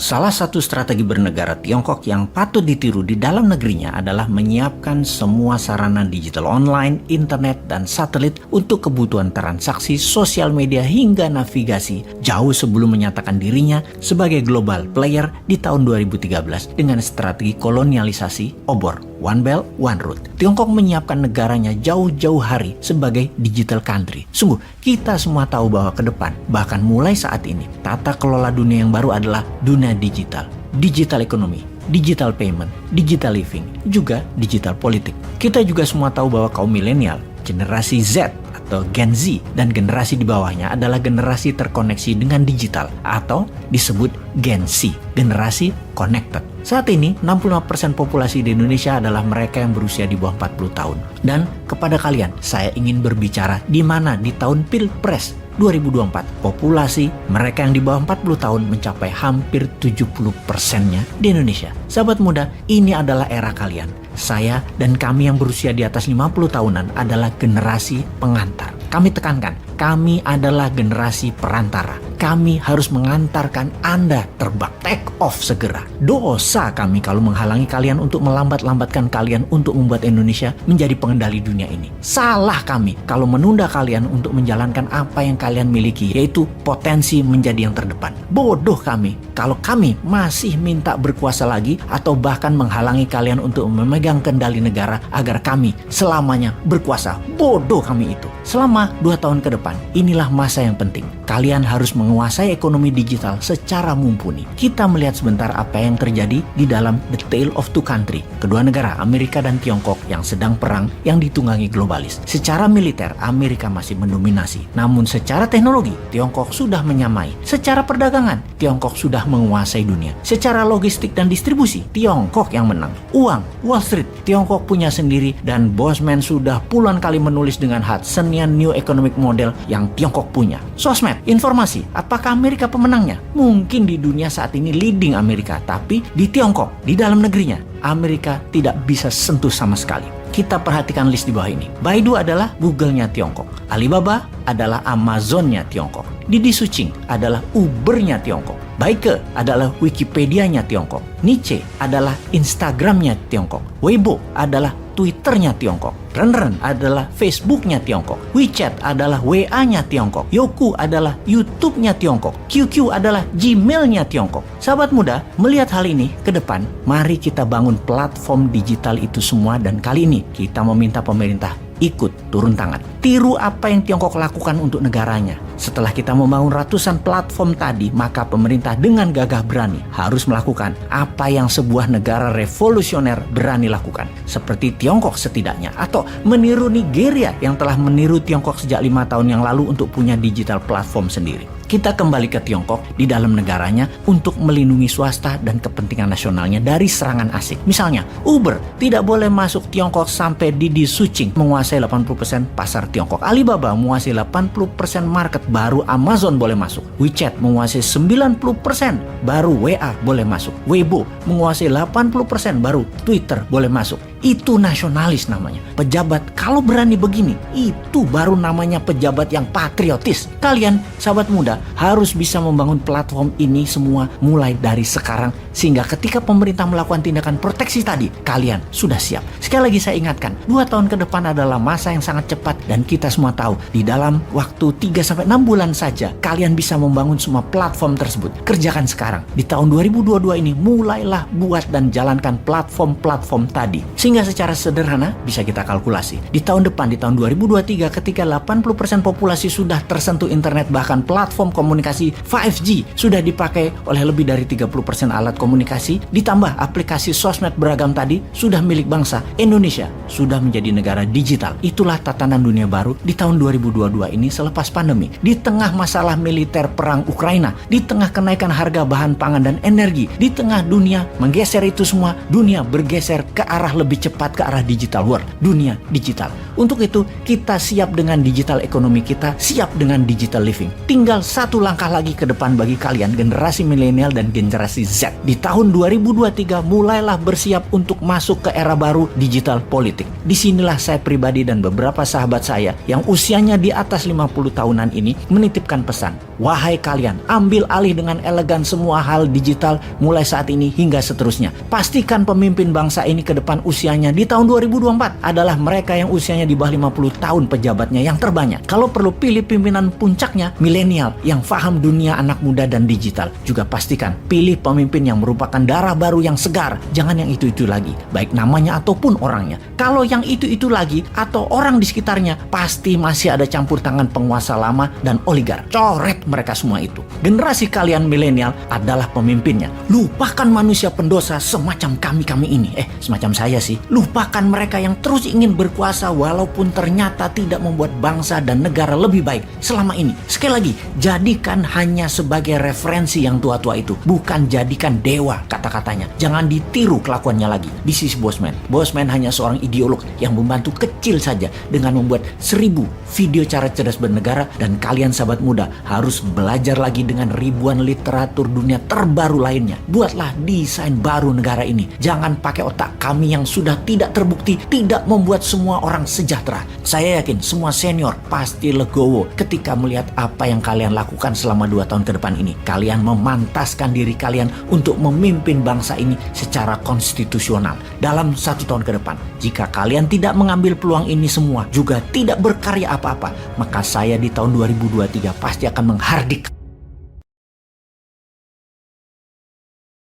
Salah satu strategi bernegara Tiongkok yang patut ditiru di dalam negerinya adalah menyiapkan semua sarana digital online, internet, dan satelit untuk kebutuhan transaksi, sosial media, hingga navigasi jauh sebelum menyatakan dirinya sebagai global player di tahun 2013 dengan strategi kolonialisasi obor One Belt, One Road. Tiongkok menyiapkan negaranya jauh-jauh hari sebagai digital country. Sungguh, kita semua tahu bahwa ke depan, bahkan mulai saat ini, tata kelola dunia yang baru adalah dunia digital, digital ekonomi, digital payment, digital living, juga digital politik. Kita juga semua tahu bahwa kaum milenial, generasi Z atau Gen Z, dan generasi di bawahnya adalah generasi terkoneksi dengan digital atau disebut Gen Z, generasi connected. Saat ini 65% populasi di Indonesia adalah mereka yang berusia di bawah 40 tahun. Dan kepada kalian, saya ingin berbicara di mana di tahun Pilpres 2024, populasi mereka yang di bawah 40 tahun mencapai hampir 70%-nya di Indonesia. Sahabat muda, ini adalah era kalian. Saya dan kami yang berusia di atas 50 tahunan adalah generasi pengantar. Kami tekankan, kami adalah generasi perantara. Kami harus mengantarkan Anda terbang. Take off segera. Dosa kami kalau menghalangi kalian untuk melambat-lambatkan kalian untuk membuat Indonesia menjadi pengendali dunia ini. Salah kami kalau menunda kalian untuk menjalankan apa yang kalian miliki, yaitu potensi menjadi yang terdepan. Bodoh kami kalau kami masih minta berkuasa lagi atau bahkan menghalangi kalian untuk memegang kendali negara agar kami selamanya berkuasa. Bodoh kami itu. Selama 2 tahun ke depan, inilah masa yang penting. Kalian harus menguasai ekonomi digital secara mumpuni. Kita melihat sebentar apa yang terjadi di dalam The Tale of Two Countries. Kedua negara, Amerika dan Tiongkok, yang sedang perang yang ditunggangi globalis. Secara militer, Amerika masih mendominasi. Namun secara teknologi, Tiongkok sudah menyamai. Secara perdagangan, Tiongkok sudah menguasai dunia. Secara logistik dan distribusi, Tiongkok yang menang. Uang, Wall Street, Tiongkok punya sendiri, dan Bosman sudah puluhan kali menulis dengan Hudson New Economic Model yang Tiongkok punya. Sosmed, informasi, apakah Amerika pemenangnya? Mungkin di dunia saat ini leading Amerika, tapi di Tiongkok, di dalam negerinya, Amerika tidak bisa sentuh sama sekali. Kita perhatikan list di bawah ini. Baidu adalah Google-nya Tiongkok. Alibaba adalah Amazon-nya Tiongkok. Didi Suching adalah Uber-nya Tiongkok. Baike adalah Wikipedia-nya Tiongkok. Niche adalah Instagram-nya Tiongkok. Weibo adalah Twitter-nya Tiongkok. Renren adalah Facebook-nya Tiongkok. WeChat adalah WA-nya Tiongkok. Youku adalah YouTube-nya Tiongkok. QQ adalah Gmail-nya Tiongkok. Sahabat muda, melihat hal ini ke depan, mari kita bangun platform digital itu semua, dan kali ini kita meminta pemerintah ikut turun tangan. Tiru apa yang Tiongkok lakukan untuk negaranya. Setelah kita membangun ratusan platform tadi, maka pemerintah dengan gagah berani harus melakukan apa yang sebuah negara revolusioner berani lakukan. Seperti Tiongkok setidaknya, atau meniru Nigeria yang telah meniru Tiongkok sejak 5 tahun yang lalu untuk punya digital platform sendiri. Kita kembali ke Tiongkok di dalam negaranya untuk melindungi swasta dan kepentingan nasionalnya dari serangan asing. Misalnya, Uber tidak boleh masuk Tiongkok sampai Didi Suching menguasai 80% pasar Tiongkok. Alibaba menguasai 80% market, baru Amazon boleh masuk. WeChat menguasai 90%, baru WA boleh masuk. Weibo menguasai 80%, baru Twitter boleh masuk. Itu nasionalis namanya. Pejabat kalau berani begini, itu baru namanya pejabat yang patriotis. Kalian, sahabat muda, harus bisa membangun platform ini semua mulai dari sekarang, sehingga ketika pemerintah melakukan tindakan proteksi tadi, kalian sudah siap. Sekali lagi saya ingatkan, 2 tahun ke depan adalah masa yang sangat cepat, dan kita semua tahu di dalam waktu 3-6 bulan saja kalian bisa membangun semua platform tersebut. Kerjakan sekarang. Di tahun 2022 ini mulailah buat dan jalankan platform-platform tadi. Sehingga secara sederhana bisa kita kalkulasi. Di tahun depan, di tahun 2023, ketika 80% populasi sudah tersentuh internet, bahkan platform komunikasi 5G sudah dipakai oleh lebih dari 30% alat komunikasi, ditambah aplikasi sosmed beragam tadi sudah milik bangsa, Indonesia sudah menjadi negara digital. Itulah tatanan dunia baru di tahun 2022 ini selepas pandemi. Di tengah masalah militer perang Ukraina, di tengah kenaikan harga bahan pangan dan energi, di tengah dunia menggeser itu semua, dunia bergeser ke arah lebih cepat ke arah digital world, dunia digital. Untuk itu, kita siap dengan digital ekonomi kita, siap dengan digital living. Tinggal satu langkah lagi ke depan bagi kalian generasi milenial dan generasi Z. Di tahun 2023 mulailah bersiap untuk masuk ke era baru digital politik. Disinilah saya pribadi dan beberapa sahabat saya yang usianya di atas 50 tahunan ini menitipkan pesan. Wahai kalian, ambil alih dengan elegan semua hal digital mulai saat ini hingga seterusnya. Pastikan pemimpin bangsa ini ke depan usianya di tahun 2024 adalah mereka yang usianya di bawah 50 tahun pejabatnya yang terbanyak. Kalau perlu pilih pimpinan puncaknya milenial yang paham dunia anak muda dan digital. Juga pastikan pilih pemimpin yang merupakan darah baru yang segar. Jangan yang itu-itu lagi, baik namanya ataupun orangnya. Kalau yang itu-itu lagi atau orang di sekitarnya, pasti masih ada campur tangan penguasa lama dan oligark. Coret mereka semua itu. Generasi kalian milenial adalah pemimpinnya. Lupakan manusia pendosa semacam kami ini. Semacam saya sih. Lupakan mereka yang terus ingin berkuasa walaupun ternyata tidak membuat bangsa dan negara lebih baik selama ini. Sekali lagi, jadikan hanya sebagai referensi yang tua-tua itu, bukan jadikan dewa kata-katanya. Jangan ditiru kelakuannya lagi. This is Bosman. Bosman hanya seorang ideolog yang membantu kecil saja dengan membuat 1000 video cara cerdas bernegara, dan kalian sahabat muda harus belajar lagi dengan ribuan literatur dunia terbaru lainnya. Buatlah desain baru negara ini. Jangan pakai otak kami yang sudah tidak terbukti tidak membuat semua orang sejahtera. Saya yakin semua senior pasti legowo ketika melihat apa yang kalian lakukan selama 2 tahun ke depan ini. Kalian memantaskan diri kalian untuk memimpin bangsa ini secara konstitusional dalam 1 tahun ke depan. Jika kalian tidak mengambil peluang ini semua, juga tidak berkarya apa-apa, maka saya di tahun 2023 pasti akan menghardik